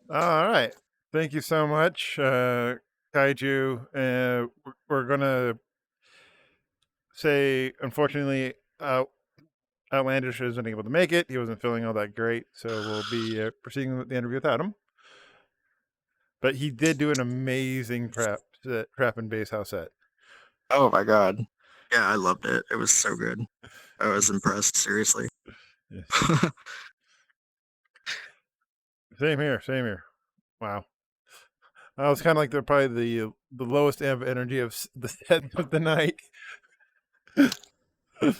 All right. Thank you so much, Kaiju. We're gonna say, unfortunately, Outlandish isn't able to make it. He wasn't feeling all that great, so we'll be proceeding with the interview without him. But he did do an amazing trap and bass house set. Oh my god. Yeah, I loved it. It was so good. I was impressed, seriously. Yes. Same here. Same here. Wow. I was kind of like probably the lowest amp energy of the set of the night. But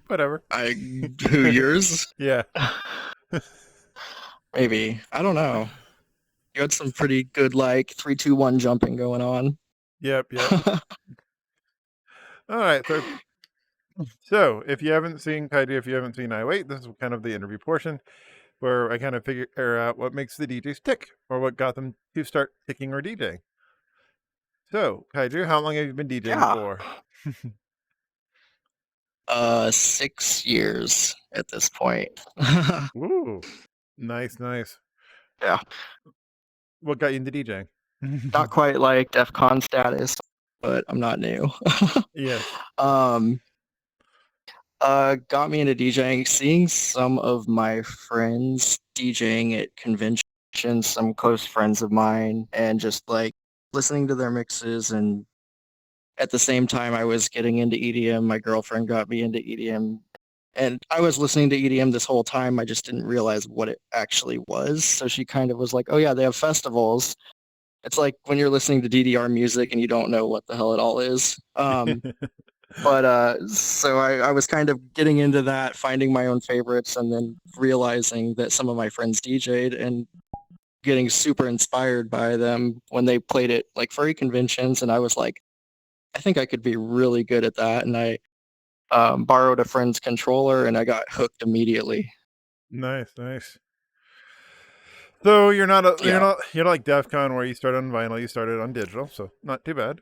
whatever. Who yours? Yeah. Maybe. I don't know. You had some pretty good like 3, 2, 1 jumping going on. Yep. All right. So if you haven't seen Kaiju, if you haven't seen I Wait, this is kind of the interview portion where I kind of figure out what makes the DJs tick or what got them to start ticking or DJing. So, Kaiju, how long have you been DJing Yeah. for? 6 years at this point. Ooh, nice. Yeah. What got you into DJing? Not quite like DEF CON status, but I'm not new. Yes. um got me into DJing, seeing some of my friends DJing at conventions, some close friends of mine, and just like listening to their mixes. And at the same time I was getting into EDM. My girlfriend got me into EDM. And I was listening to EDM this whole time. I just didn't realize what it actually was. So she kind of was like, oh yeah, they have festivals. It's like when you're listening to DDR music and you don't know what the hell it all is. But so I was kind of getting into that, finding my own favorites, and then realizing that some of my friends DJ'd and getting super inspired by them when they played it like furry conventions. And I was like, I think I could be really good at that. And I borrowed a friend's controller and I got hooked immediately. Nice. So you're not Yeah. you're not like DEF CON where you started on vinyl, you started on digital, so not too bad.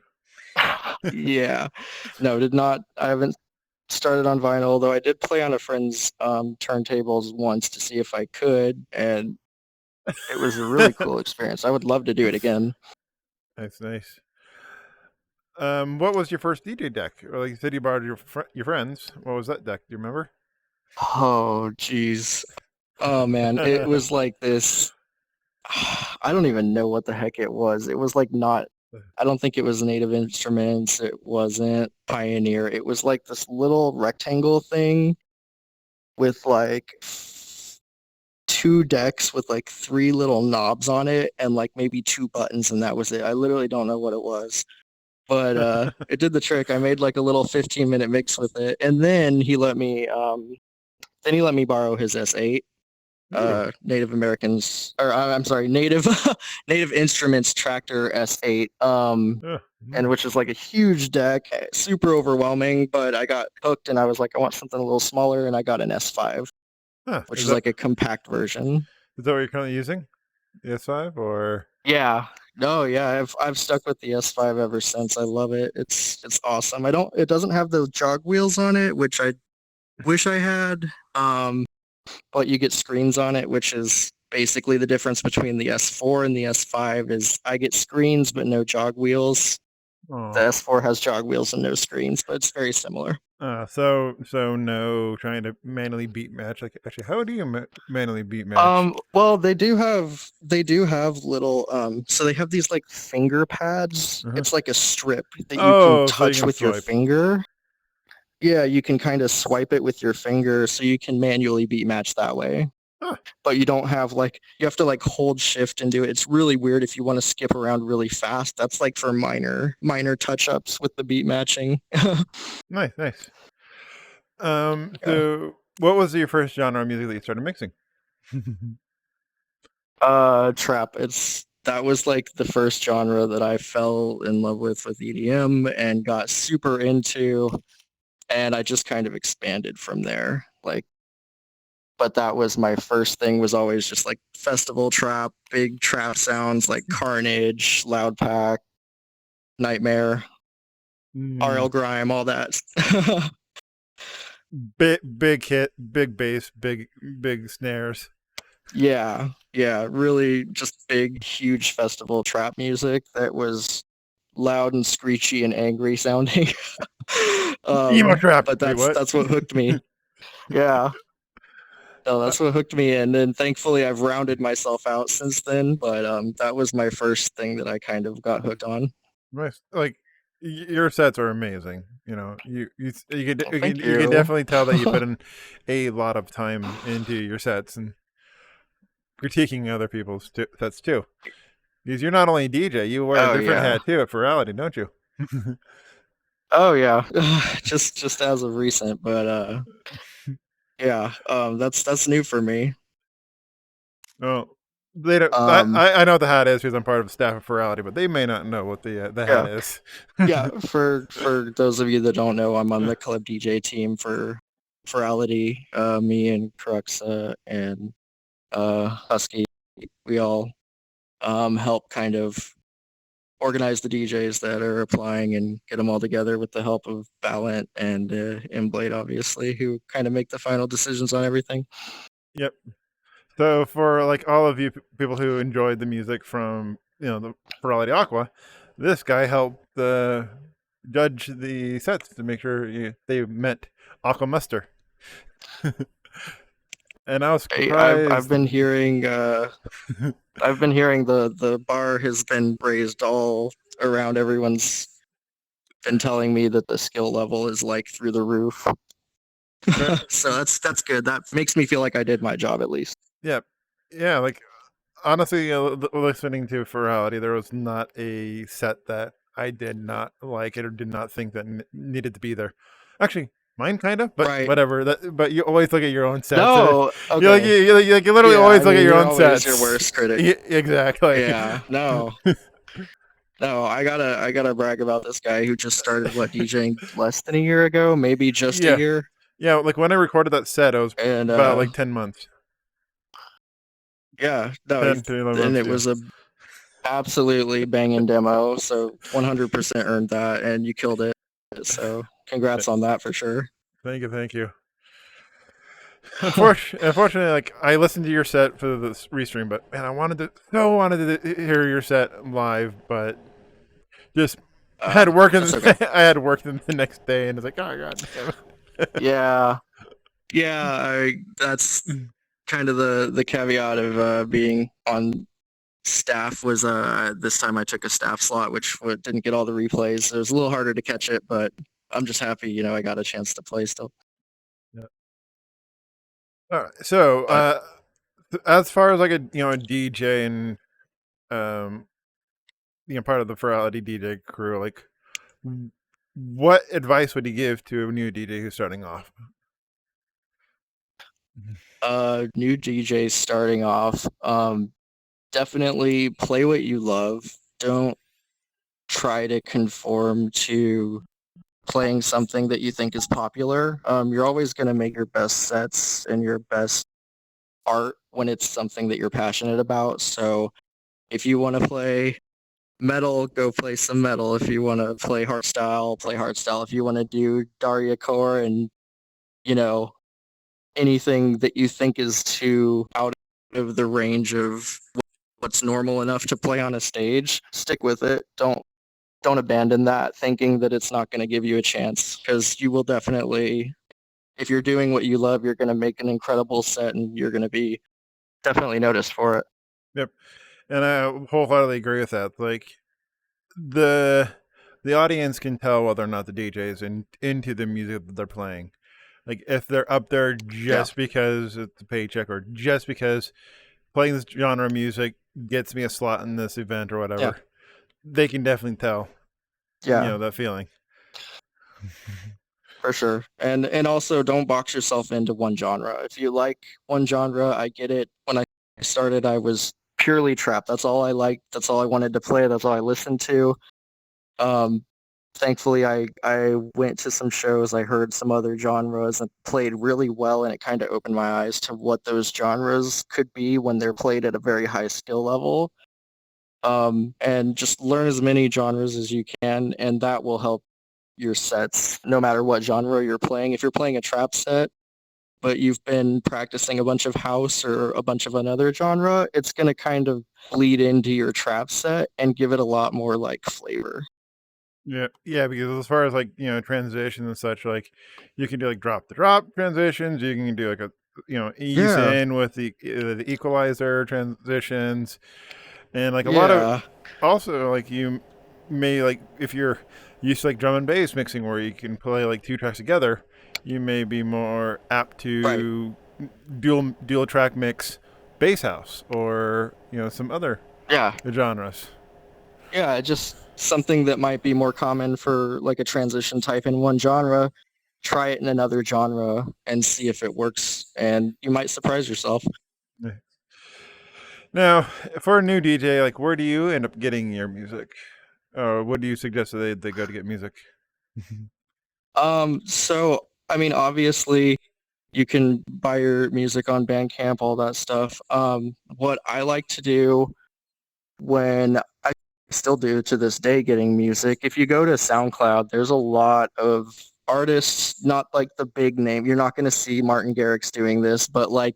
Yeah. No, did not. I haven't started on vinyl, though I did play on a friend's turntables once to see if I could, and it was a really cool experience. I would love to do it again. Nice. What was your first DJ deck? Or like you said, you borrowed your friends. What was that deck? Do you remember? Oh, jeez. Oh, man. It was like this. I don't even know what the heck it was. It was like not, I don't think it was Native Instruments. It wasn't Pioneer. It was like this little rectangle thing with like two decks with like three little knobs on it and like maybe two buttons, and that was it. I literally don't know what it was. But it did the trick. I made like a little 15-minute mix with it. And then he let me borrow his S8, Ooh. Native Americans, or I'm sorry, Native Native Instruments Tractor S8, and which is like a huge deck, super overwhelming. But I got hooked, and I was like, I want something a little smaller, and I got an S5, Huh. which is like a compact version. Is that what you're currently using? The S5 or? Yeah. No, yeah, I've stuck with the S5 ever since. I love it. It's awesome. I don't It doesn't have the jog wheels on it, which I wish I had. But you get screens on it, which is basically the difference between the S4 and the S5 is I get screens but no jog wheels. The Oh. S4 has jog wheels and no screens, but it's very similar. So no trying to manually beat match. Like actually, how do you manually beat match? Well, they do have little so they have these like finger pads. Uh-huh. It's like a strip that you can Oh, so you touch can with your swipe. finger. Yeah, you can kind of swipe it with your finger so you can manually beat match that way. Huh. But you don't have like you have to like hold shift and do it. It's really weird if you want to skip around really fast. That's like for minor touch ups with the beat matching. Nice. Yeah. So what was your first genre of music that you started mixing? Trap. It's that was like the first genre that I fell in love with EDM and got super into, and I just kind of expanded from there. Like, but that was my first thing, was always just like festival trap, big trap sounds like Carnage, Loud Pack, Nightmare, RL Mm, Grime, all that. big hit, big bass, big snares. Yeah, yeah, really just big, huge festival trap music that was loud and screechy and angry sounding. Emo trap. But Wait, what? that's what hooked me. Yeah. No, Uh, that's what hooked me, and then thankfully I've rounded myself out since then. But that was my first thing that I kind of got hooked on. Nice. Like your sets are amazing. Oh, You thank could you. definitely tell that you put in a lot of time into your sets and critiquing other people's sets too. Because you're not only a DJ, you wear a Oh different yeah. hat too at Virality, don't you? Oh yeah. Just as of recent, but yeah. That's new for me. Well, they don't. Um, I know what the hat is because I'm part of the staff of Virality, but they may not know what the hat yeah. is. Yeah, for those of you that don't know, I'm on the club DJ team for Virality. Me and Crux and Husky, we all help kind of organize the DJs that are applying and get them all together with the help of Valent and Imblade, obviously, who kind of make the final decisions on everything. Yep. So for like all of you people who enjoyed the music from the Virality Aqua, this guy helped judge the sets to make sure they met Aqua muster. And I was I've surprised. been hearing the bar has been raised all around. Everyone's been telling me that the skill level is like through the roof. So that's good. That makes me feel like I did my job at least. Yeah, yeah. Like honestly, listening to Virality, there was not a set that I did not like it or did not think that needed to be there. Actually, mine kind of, but Right. whatever. But you always look at your own sets. No. You like Okay. you literally Yeah. always I look at mean, your you're own always your sets. worst critic. Exactly. Yeah. No. No. I gotta brag about this guy who just started DJing less than a year ago, maybe just a Yeah, year, yeah. Like when I recorded that set, I was and about like 10 months, yeah. No. 10 to 11 And months. it Yeah. was a absolutely banging demo. So 100% earned that, and you killed it. So congrats on that for sure. Thank you, thank you. Unfortunately, like I listened to your set for the restream, but man, I wanted to hear your set live, but just I had work That's okay. I had work the next day, and it's like, oh god, damn it. Yeah. Yeah. That's kind of the caveat of being on staff was this time I took a staff slot, which didn't get all the replays. So it was a little harder to catch it, but I'm just happy, I got a chance to play still. Yeah. All right, so But as far as like a DJ and um part of the Virality DJ crew, like what advice would you give to a new DJ who's starting off? new DJs starting off, definitely play what you love. Don't try to conform to playing something that you think is popular. You're always going to make your best sets and your best art when it's something that you're passionate about. So if you want to play metal, go play some metal. If you want to play hardstyle, play hardstyle. If you want to do Daria Core and, you know, anything that you think is too out of the range of what's normal enough to play on a stage, stick with it. Don't abandon that thinking that it's not going to give you a chance, because you will definitely, if you're doing what you love, you're going to make an incredible set and you're going to be definitely noticed for it. Yep, and I wholeheartedly agree with that. Like the audience can tell whether or not the DJ is into the music that they're playing. Like if they're up there Yeah. just because it's a paycheck or just because playing this genre of music gets me a slot in this event or whatever, Yeah. they can definitely tell. Yeah. That feeling. For sure. And also don't box yourself into one genre. If you like one genre, I get it. When I started, I was purely trap. That's all I liked. That's all I wanted to play. That's all I listened to. Thankfully, I went to some shows. I heard some other genres and played really well, and it kind of opened my eyes to what those genres could be when they're played at a very high skill level. And just learn as many genres as you can, and that will help your sets no matter what genre you're playing. If you're playing a trap set, but you've been practicing a bunch of house or a bunch of another genre, it's going to kind of bleed into your trap set and give it a lot more like flavor. Yeah, yeah, because as far as like transitions and such, like you can do like drop to drop transitions. You can do like a ease Yeah, in with the equalizer transitions, and like a lot of yeah, also like you may like if you're used to like drum and bass mixing where you can play like two tracks together, you may be more apt right. to dual track mix bass house or some other Yeah, genres. yeah, just something that might be more common for like a transition type in one genre. Try it in another genre and see if it works, and you might surprise yourself. Yeah. Now, for a new DJ, like where do you end up getting your music? Or what do you suggest that they go to get music? So I mean, obviously, you can buy your music on Bandcamp, all that stuff. What I like to do when I still do to this day getting music, if you go to SoundCloud, there's a lot of artists, not like the big name. You're not going to see Martin Garrix doing this, but like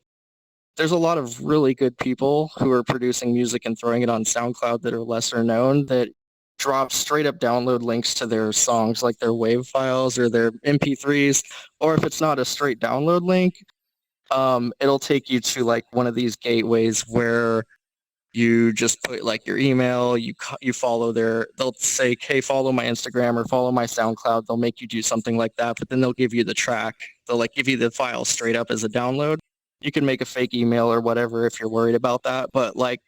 there's a lot of really good people who are producing music and throwing it on SoundCloud that are lesser known that drop straight up download links to their songs, like their WAV files or their MP3s, or if it's not a straight download link, it'll take you to like one of these gateways where you just put like your email, you follow they'll say, hey, follow my Instagram or follow my SoundCloud. They'll make you do something like that, but then they'll give you the track. They'll like give you the file straight up as a download. You can make a fake email or whatever if you're worried about that, but like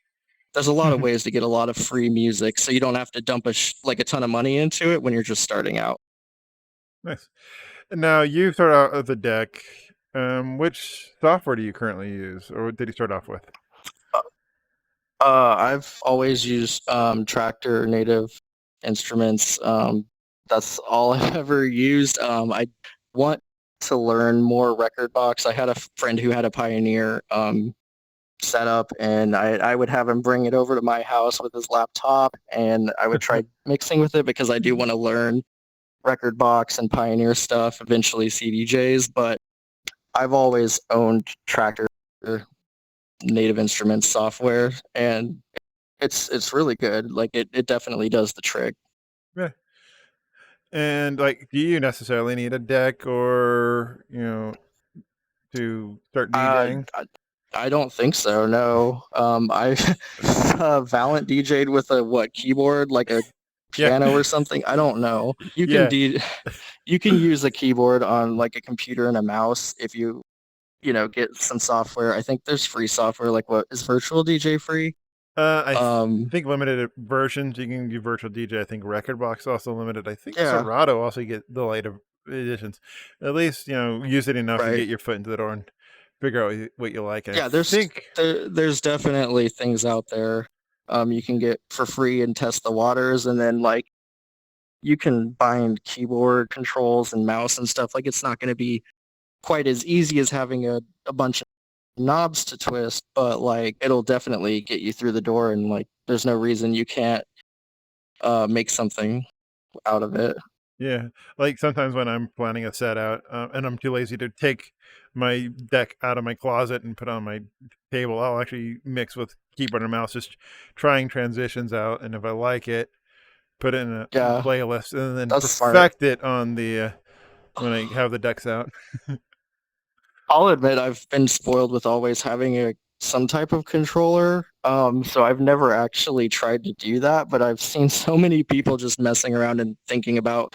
there's a lot of ways to get a lot of free music, so you don't have to dump like a ton of money into it when you're just starting out. Nice. Now you start out with a deck. Which software do you currently use, or what did you start off with? I've always used Tractor Native Instruments. That's all I've ever used. I want to learn more Record Box. I had a friend who had a Pioneer setup, and I would have him bring it over to my house with his laptop, and I would try mixing with it because I do want to learn Record Box and Pioneer stuff, eventually CDJs, but I've always owned Tractor Native Instruments software, and it's really good. Like it definitely does the trick. Yeah. And like, do you necessarily need a deck or to start Uh, DJing? I don't think so. No. I Valent DJ'd with a what keyboard, like a Yeah, piano or something. I don't know. yeah. You can use a keyboard on like a computer and a mouse if get some software. I think there's free software. Like what is Virtual DJ free? I Um, think limited versions you can do virtual DJ. I think Record Box also limited. I think yeah, Serato also get the later editions. At least use it enough to right. get your foot into the door and figure out what you like. I Yeah, think there's definitely things out there you can get for free and test the waters, and then like you can bind keyboard controls and mouse and stuff. Like it's not going to be quite as easy as having a bunch of knobs to twist, but like it'll definitely get you through the door, and like there's no reason you can't make something out of it. yeah. Like sometimes when I'm planning a set out and I'm too lazy to take my deck out of my closet and put on my table, I'll actually mix with keyboard and mouse, just trying transitions out. And if I like it, put it in a Yeah, playlist and then that's smart. perfect it on the when I have the decks out. I'll admit I've been spoiled with always having some type of controller. So I've never actually tried to do that, but I've seen so many people just messing around and thinking about,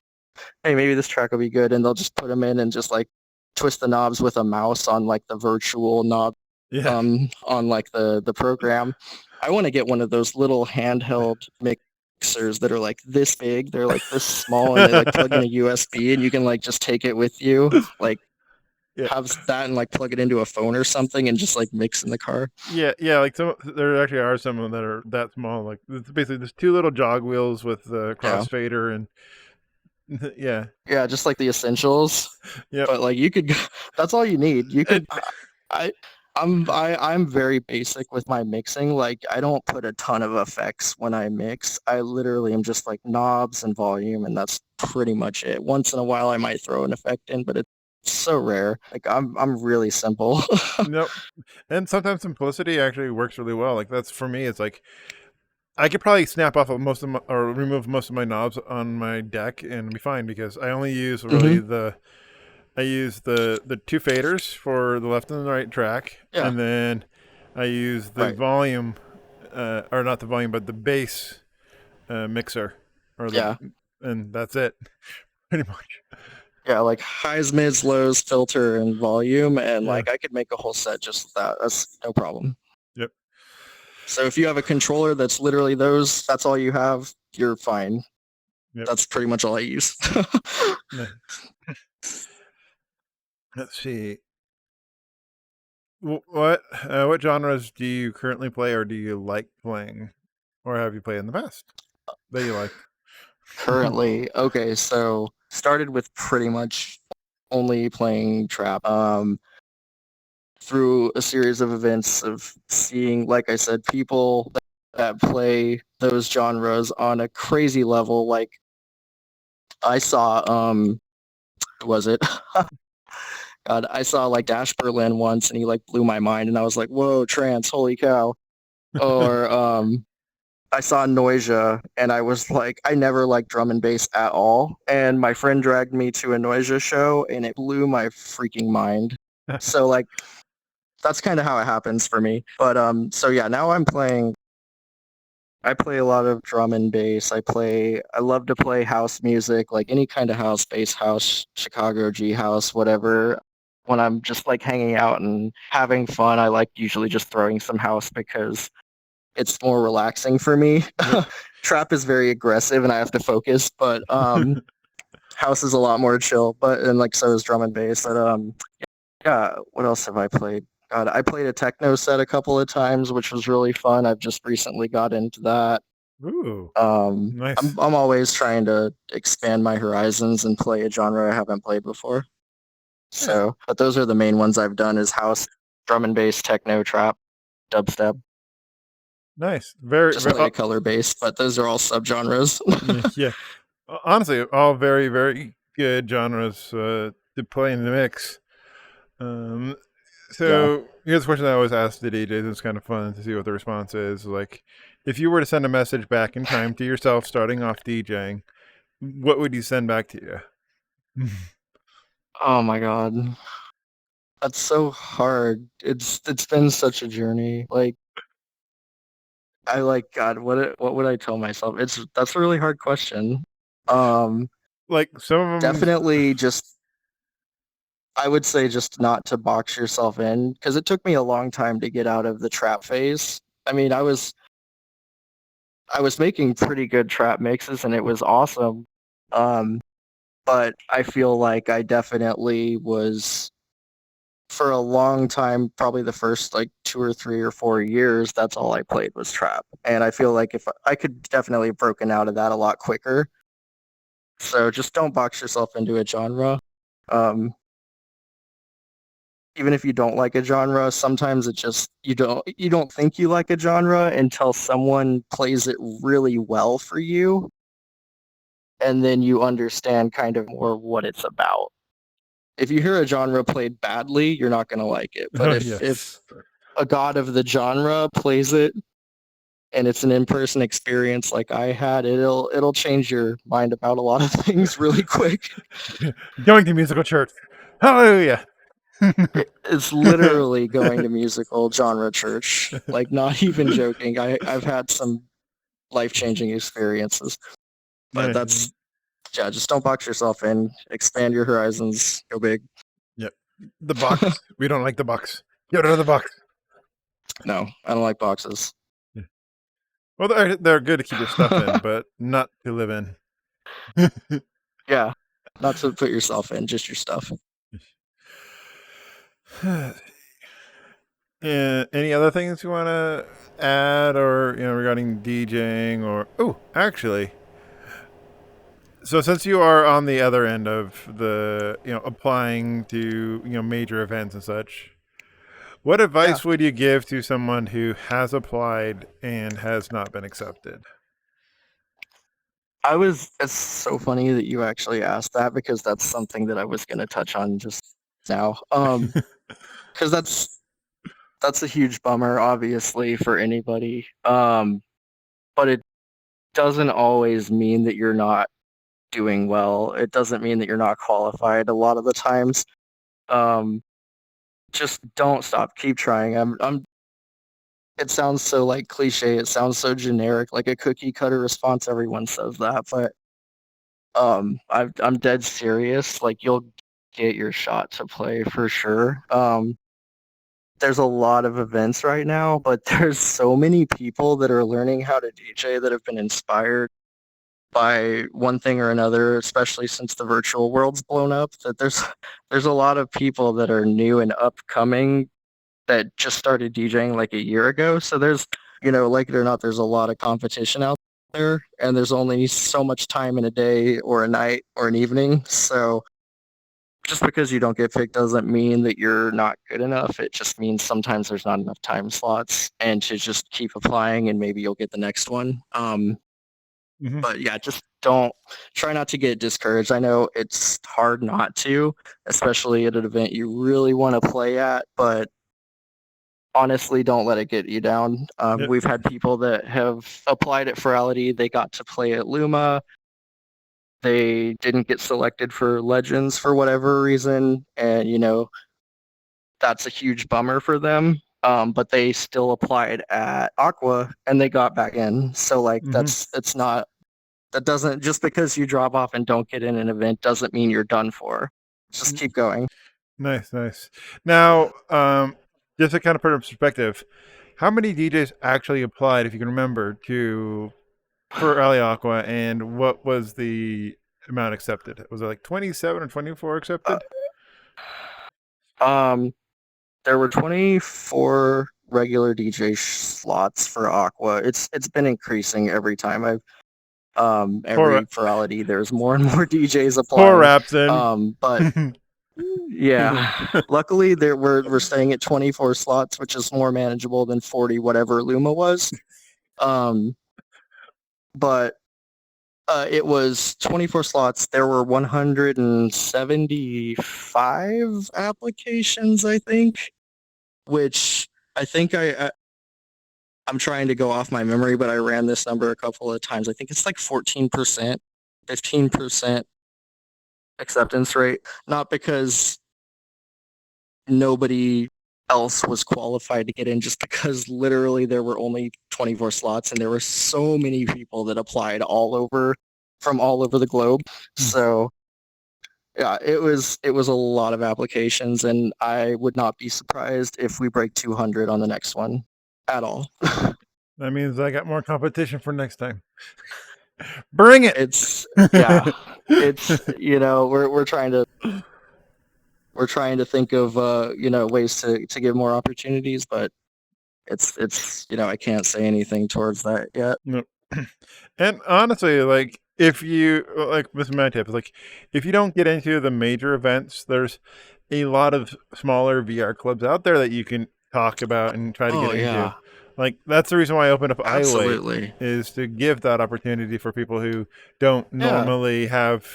hey, maybe this track will be good, and they'll just put them in and just like twist the knobs with a mouse on like the virtual knob Yeah. on like the program. I want to get one of those little handheld mixers that are like this big. They're like this small, and they like plug in a USB, and you can like just take it with you. Like Yeah. have that and like plug it into a phone or something and just like mix in the car. Yeah, like there actually are some of them that are that small. Like it's basically just two little jog wheels with the Yeah. crossfader and yeah, Yeah, just like the essentials. yep. But like you could that's all you need. You It, could I I'm very basic with my mixing. Like I don't put a ton of effects when I mix. I literally am just like knobs and volume, and that's pretty much it. Once in a while I might throw an effect in, but so rare. Like I'm really simple. Nope. And sometimes simplicity actually works really well. Like that's for me. It's like I could probably snap off of most of my, or remove most of my knobs on my deck and be fine because I only use really hmm the two faders for the left and the right track, Yeah. and then I use the Right. volume, or not the volume, but the bass mixer, or the, Yeah. and that's it, pretty much. Yeah, like highs, mids, lows, filter, and volume, and Yeah. like I could make a whole set just with that. That's no problem. Yep. So if you have a controller that's literally those, that's all you have, you're fine. Yep. That's pretty much all I use. Let's see. What genres do you currently play, or do you like playing, or have you played in the past that you like? Currently, okay, so started with pretty much only playing trap. Through a series of events of seeing, like I said, people that play those genres on a crazy level. Like I saw, who was it? God, I saw like Dash Berlin once, and he like blew my mind, and I was like, "Whoa, trance, holy cow!" Or I saw Noisia, and I was like, I never liked drum and bass at all, and my friend dragged me to a Noisia show, and it blew my freaking mind. So like, that's kind of how it happens for me. But so yeah, now I'm playing. I play a lot of drum and bass. I love to play house music, like any kind of house, bass house, Chicago G house, whatever. When I'm just like hanging out and having fun, I like usually just throwing some house because it's more relaxing for me. Yep. Trap is very aggressive and I have to focus, but house is a lot more chill. But and like so is drum and bass. But yeah, what else have I played? God, I played a techno set a couple of times, which was really fun. I've just recently got into that. Ooh, I'm nice. I'm always trying to expand my horizons and play a genre I haven't played before. Yeah, So, but those are the main ones I've done: is house, drum and bass, techno, trap, dubstep. nice. Very, Just very. played a color bass, but those are all subgenres. Yeah. Honestly, all very, very good genres to play in the mix. Um, Yeah. so here's a question I always ask the DJs. It's kind of fun to see what the response is. Like, if you were to send a message back in time to yourself starting off DJing, what would you send back to you? Oh my god, that's so hard. It's been such a journey. Like I like God. What would I tell myself? That's a really hard question. Um, Like some of them. Definitely just I would say just not to box yourself in because it took me a long time to get out of the trap phase. I mean, I was making pretty good trap mixes and it was awesome. Um, but I feel like I definitely was for a long time, probably the first like 2 or 3 or 4 years, that's all I played was trap. And I feel like if I could definitely have broken out of that a lot quicker. So just don't box yourself into a genre. Um, Even if you don't like a genre, sometimes it just you don't think you like a genre until someone plays it really well for you, and then you understand kind of more what it's about. If you hear a genre played badly, you're not going to like it. But Oh if yes. a god of the genre plays it and it's an in-person experience like I had, it'll change your mind about a lot of things really quick. Going to musical church. Hallelujah. It's literally going to musical genre church. Like not even joking. I've had some life-changing experiences. But Nice. that's yeah, just don't box yourself in. Expand your horizons. Go big. Yep. The box. We don't like the box. Get rid of the box. No, I don't like boxes. Yeah. Well, they're good to keep your stuff in, but not to live in. Yeah, not to put yourself in, just your stuff. Any other things you want to add, or regarding DJing, or actually, so since you are on the other end of the applying to major events and such, what Yeah. advice would you give to someone who has applied and has not been accepted? It's so funny that you actually asked that because that's something that I was going to touch on just now. Because that's a huge bummer, obviously, for anybody. But it doesn't always mean that you're not doing well. It doesn't mean that you're not qualified a lot of the times. Um, just don't stop. Keep trying. It sounds so like cliche. It sounds so generic, like a cookie cutter response. Everyone says that, but I'm dead serious. Like you'll get your shot to play for sure. There's a lot of events right now, but there's so many people that are learning how to DJ that have been inspired by one thing or another, especially since the virtual world's blown up, that there's a lot of people that are new and upcoming that just started DJing like a year ago. So there's, like it or not, there's a lot of competition out there, and there's only so much time in a day or a night or an evening. So just because you don't get picked doesn't mean that you're not good enough. It just means sometimes there's not enough time slots, and to just keep applying, and maybe you'll get the next one. Mhm. But yeah, just don't try not to get discouraged. I know it's hard not to, especially at an event you really want to play at, but honestly, don't let it get you down. Yep. We've had people that have applied at Ferality. They got to play at Luma. They didn't get selected for Legends for whatever reason, and that's a huge bummer for them. But they still applied at Aqua and they got back in. So like Mhm. that doesn't, just because you drop off and don't get in an event doesn't mean you're done for. Just N- keep going. Nice, nice. Now, just to kind of put it in perspective, how many DJs actually applied, if you can remember, for Ali Aqua, and what was the amount accepted? Was it like 27 or 24 accepted? Um, there were 24 regular DJ slots for Aqua. It's been increasing every time I've Poor, every Ferality. There's more and more DJs poor applying. Rapson. But yeah, luckily we're staying at 24 slots, which is more manageable than 40 whatever Luma was. Um, but it was 24 slots. There were 175 applications, I think, which I think I'm trying to go off my memory, but I ran this number a couple of times. I think it's like 14%, 15% acceptance rate. Not because nobody else was qualified to get in, just because literally there were only 24 slots and there were so many people that applied from all over the globe. So yeah, it was a lot of applications, and I would not be surprised if we break 200 on the next one at all. That means I got more competition for next time. Bring it. It's yeah, it's we're trying to think of ways to give more opportunities, but it's I can't say anything towards that yet. No. And honestly, like if you like with my tip, like if you don't get into the major events, there's a lot of smaller VR clubs out there that you can talk about and try to get Oh into. yeah, Like that's the reason why I opened up iWait, absolutely. is to give that opportunity for people who don't Yeah, normally have,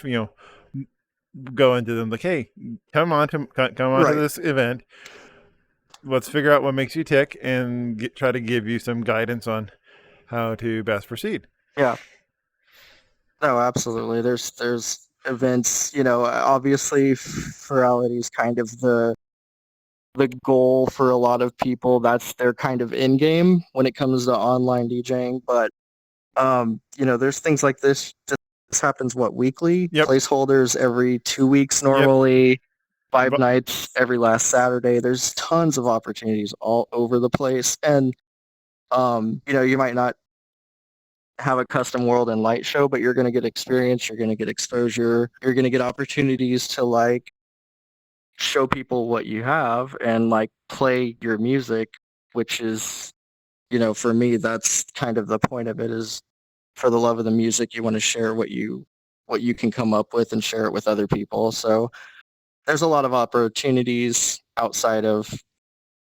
go into them like, hey, come on to right. this event. Let's figure out what makes you tick and try to give you some guidance on how to best proceed. Yeah, no, absolutely. There's events, obviously Ferality is kind of the goal for a lot of people. That's their kind of end game when it comes to online DJing. But there's things like this. This happens weekly? Yep. Placeholders every 2 weeks Yep. normally. 5 But nights every last Saturday. There's tons of opportunities all over the place, and you might not have a custom world and light show, but you're going to get experience. You're going to get exposure. You're going to get opportunities to like show people what you have and like play your music, which is, for me, that's kind of the point of it, is for the love of the music. You want to share what you can come up with and share it with other people. So there's a lot of opportunities outside of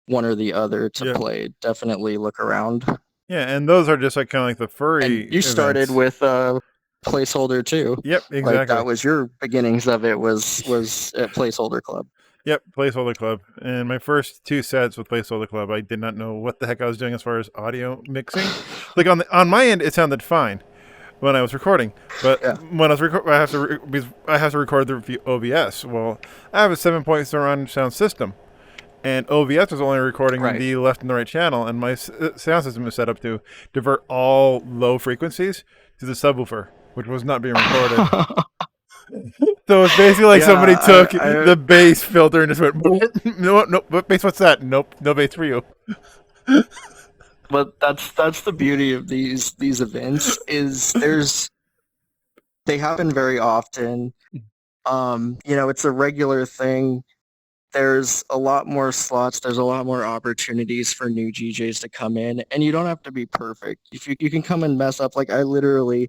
one or the other to yeah, play. Definitely look around. yeah, and those are just like kind of like the And furry you started events. with placeholder too. Yep, Like exactly. that was your beginnings of it was at Placeholder Club. Yep, Placeholder Club. And my first 2 sets with Placeholder Club, I did not know what the heck I was doing as far as audio mixing. Like on my end, it sounded fine when I was recording, but Yeah. when I was because I have to record the OBS. Well, I have a 7-point surround sound system, and OBS is only recording Right. the left and the right channel, and my sound system is set up to divert all low frequencies to the subwoofer, which was not being recorded. So it's basically like somebody took the bass filter and just went, no, what bass? What's that? Nope, no bass for you. But that's the beauty of these events is they happen very often. It's a regular thing. There's a lot more slots. There's a lot more opportunities for new DJs to come in, and you don't have to be perfect. If you can come and mess up, like I literally,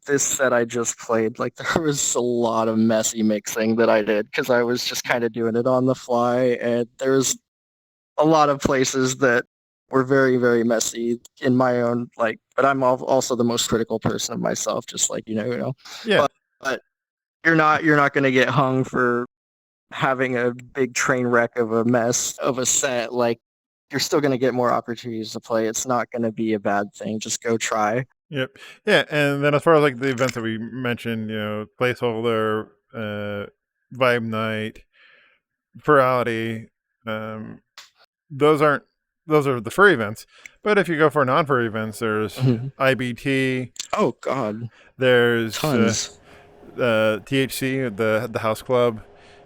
this set I just played, like there was a lot of messy mixing that I did because I was just kind of doing it on the fly, and there's a lot of places that were very, very messy in my own but I'm also the most critical person of myself, just like Yeah. But you're not going to get hung for having a big train wreck of a mess of a set. Like you're still going to get more opportunities to play. It's not going to be a bad thing. Just go try. Yep. Yeah, and then as far as like the events that we mentioned, Placeholder, Vibe Night, Plurality, those are the furry events. But if you go for non-furry events, there's IBT. Oh God. There's tons. THC, the House Club.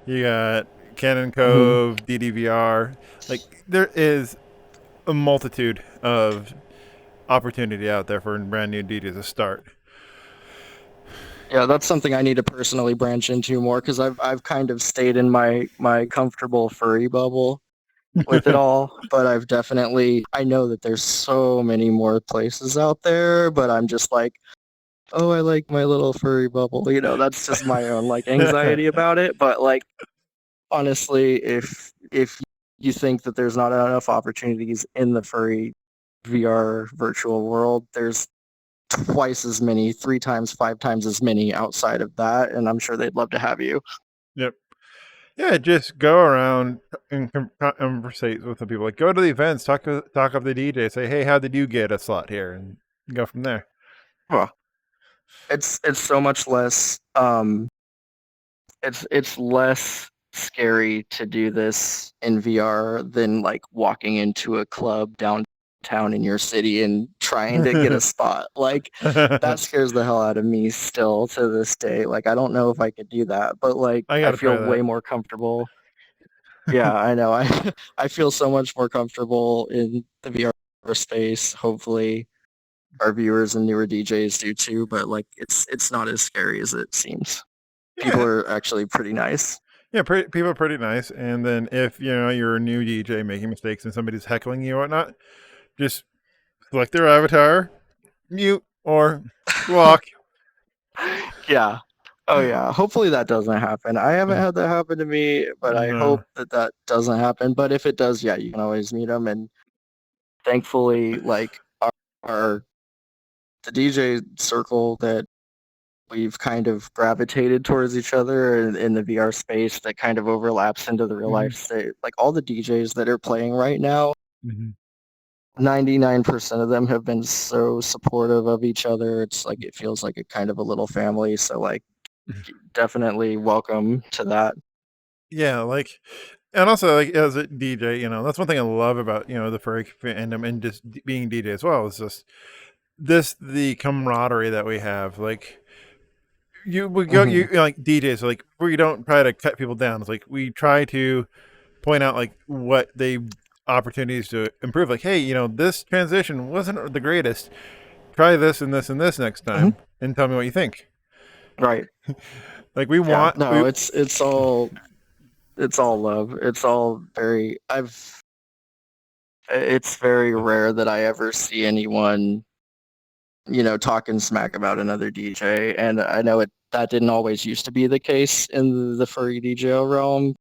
You got Cannon Cove, DDVR. Like there is a multitude of opportunity out there for brand new DJs to start. Yeah, that's something I need to personally branch into more because I've kind of stayed in my comfortable furry bubble with it all, but I know that there's so many more places out there, but I'm just like, oh, I like my little furry bubble. That's just my own anxiety about it. But honestly, if you think that there's not enough opportunities in the furry VR virtual world, there's twice as many, 3 times, 5 times as many outside of that, and I'm sure they'd love to have you. Yep. Yeah, just go around and conversate with the people. Like, go to the events, talk up the DJ, say, "Hey, how did you get a slot here?" and go from there. Well, it's so much less. It's less scary to do this in VR than walking into a club downtown in your city and trying to get a spot. That scares the hell out of me still to this day. I don't know if I could do that, but I feel way more comfortable. Yeah, I know. I feel so much more comfortable in the VR space. Hopefully our viewers and newer DJs do too, but it's not as scary as it seems. People are actually pretty nice. Yeah, people are pretty nice. And then if you're a new DJ making mistakes and somebody's heckling you or whatnot, just select their avatar, mute, or block. Yeah. Oh yeah. Hopefully that doesn't happen. I haven't had that happen to me, but I hope that doesn't happen. But if it does, yeah, you can always mute them. And thankfully, the DJ circle that we've kind of gravitated towards each other in the VR space that kind of overlaps into the real life state. All the DJs that are playing right now, 99% of them have been so supportive of each other. It's it feels like a kind of a little family. So definitely welcome to that. Yeah, and also as a DJ, that's one thing I love about the furry fandom and just being DJ as well is just the camaraderie that we have. We go, you DJs, we don't try to cut people down. It's we try to point out what they opportunities to improve. Hey, this transition wasn't the greatest. Try this and this and this next time, and tell me what you think. Right. We want. No, it's all love. It's all very. It's very rare that I ever see anyone talking smack about another DJ. And I know that didn't always used to be the case in the furry DJ realm.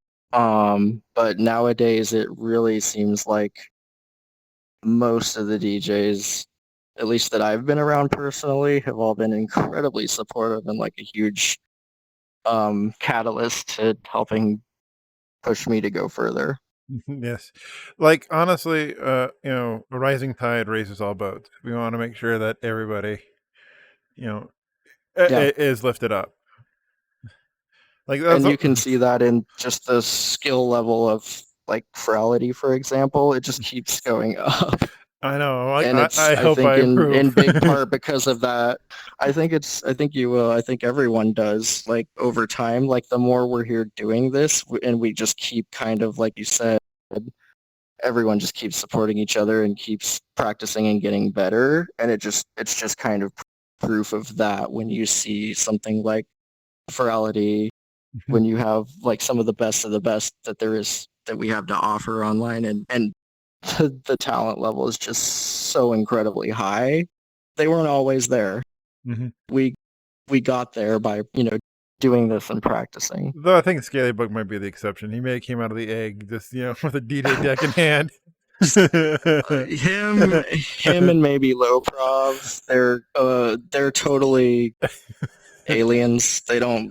But nowadays it really seems like most of the DJs at least that I've been around personally, have all been incredibly supportive and like a huge catalyst to helping push me to go further. Yes. Like honestly, a rising tide raises all boats. We want to make sure that everybody, you know, Yeah. is lifted up. Like And you can see that in just the skill level of like Ferality, for example. It just keeps going up. I know. Like And it's I I hope think I in improve. big part because of that. I think you will. I think everyone does. Like over time, like the more we're here doing this and we just keep kind of like you said, everyone just keeps supporting each other and keeps practicing and getting better, and it's just kind of proof of that when you see something like Ferality, when you have like some of the best that there is that we have to offer online, and the talent level is just so incredibly high. They weren't always there. Mhm. We got there by doing this and practicing. Though I think Scaly Book might be the exception. He may have came out of the egg just with a DJ deck in hand. Him and maybe Loprov, they're totally aliens. They don't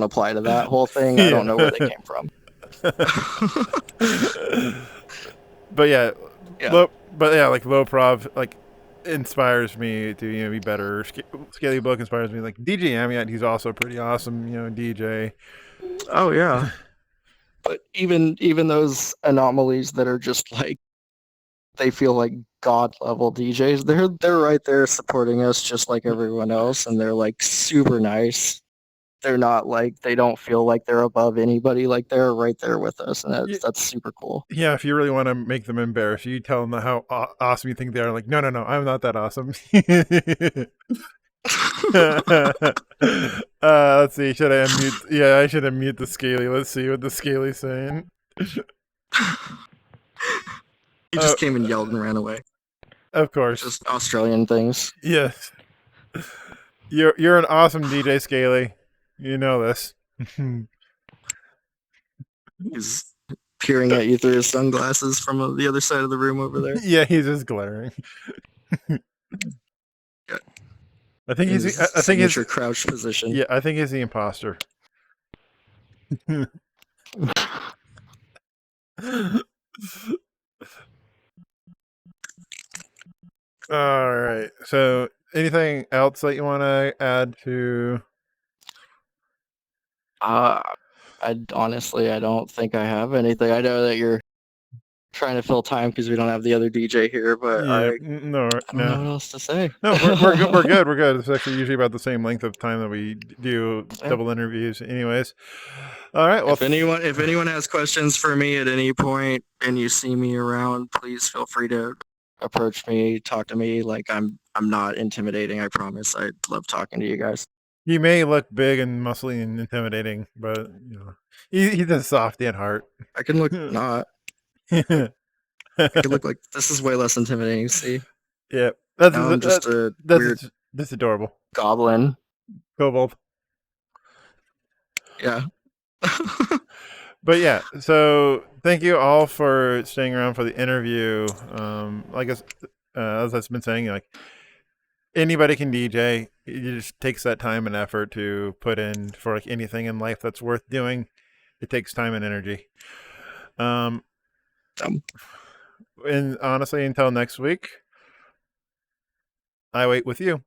apply to that whole thing. I don't know where they came from. But yeah, Yeah. like Loprov like inspires me to be better. Scaly Book inspires me. Like DJ Amiat, he's also pretty awesome. DJ. Oh yeah. But even those anomalies that are just like they feel like god level DJs, they're right there supporting us just like everyone else, and they're like super nice. They're not like they don't feel like they're above anybody. Like they're right there with us, and that's super cool. Yeah, if you really want to make them embarrassed, you tell them how awesome you think they are. Like, no, I'm not that awesome. Let's see. Should I unmute? Yeah, I should unmute the Scaly. Let's see what the Scaly's saying. He just came and yelled and ran away. Of course. Just Australian things. Yes. You're an awesome DJ, Scaly. You know this. He's peering at you through his sunglasses from the other side of the room over there. Yeah, he's just glaring. Yeah. I think he's signature crouch position. Yeah, I think he's the imposter. All right. So, anything else that you want to add to? I honestly, I don't think I have anything. I know that you're trying to fill time because we don't have the other DJ here, but Yeah, I don't know what else to say. No, we're good. We're good. We're good. It's actually usually about the same length of time that we do double interviews, anyways. All right. Well, if anyone has questions for me at any point and you see me around, please feel free to approach me, talk to me. Like I'm not intimidating. I promise. I love talking to you guys. He may look big and muscly and intimidating, but he's a softy at heart. I can look not. I could look like this is way less intimidating. See? Yeah, that's adorable. Goblin. Kobold. Yeah. But yeah, so thank you all for staying around for the interview. Like as I've been saying, like anybody can DJ. It just takes that time and effort to put in for like anything in life that's worth doing. It takes time and energy. And honestly, until next week, I wait with you.